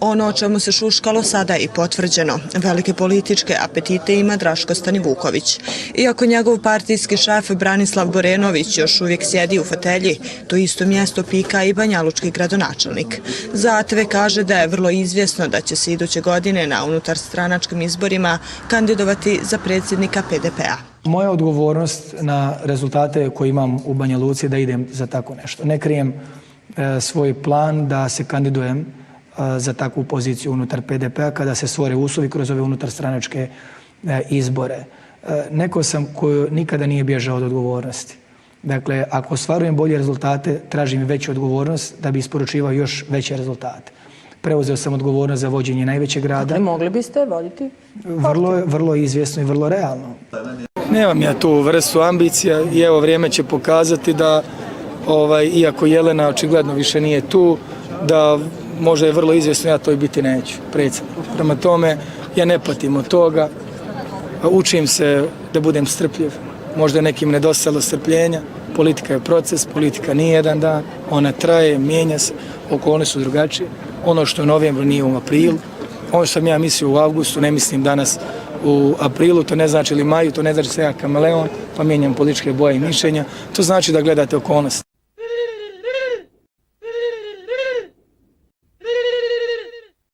Ono o čemu se šuškalo sada je i potvrđeno. Velike političke apetite ima Draško Stanivuković. Iako njegov partijski šef Branislav Borenović još uvijek sjedi u fotelji, to isto mjesto pika i banjalučki gradonačelnik. Za ATV kaže da je vrlo izvjesno da će se iduće godine na unutarstranačkim izborima kandidovati za predsjednika PDP-a. Moja odgovornost na rezultate koje imam u Banja Luci da idem za tako nešto. Ne krijem svoj plan da se kandidujem za takvu poziciju unutar PDP-a kada se stvore uslovi kroz ove unutarstranačke izbore. Neko sam koji nikada nije bježao od odgovornosti. Dakle, ako ostvarujem bolje rezultate, tražim veću odgovornost da bi isporučivao još veće rezultate. Preuzeo sam odgovornost za vođenje najvećeg grada. Dakle, mogli biste voditi? Vrlo izvjesno i vrlo realno. Nemam ja tu vrstu ambicija i evo vrijeme će pokazati da, iako Jelena očigledno više nije tu, da možda je vrlo izvjesno ja to i biti neću, predsjednik. Prema tome, ja ne patim od toga, učim se da budem strpljiv. Možda nekim nedostalo strpljenja, politika je proces, politika nije jedan dan, ona traje, mijenja se, okolnosti su drugačije. Ono što je u novembru nije u aprilu, ono što sam ja mislio u avgustu, ne mislim danas u aprilu, to ne znači ili maju, to ne znači da sam ja kameleon, pa mijenjam političke boje i mišljenja, to znači da gledate okolnosti.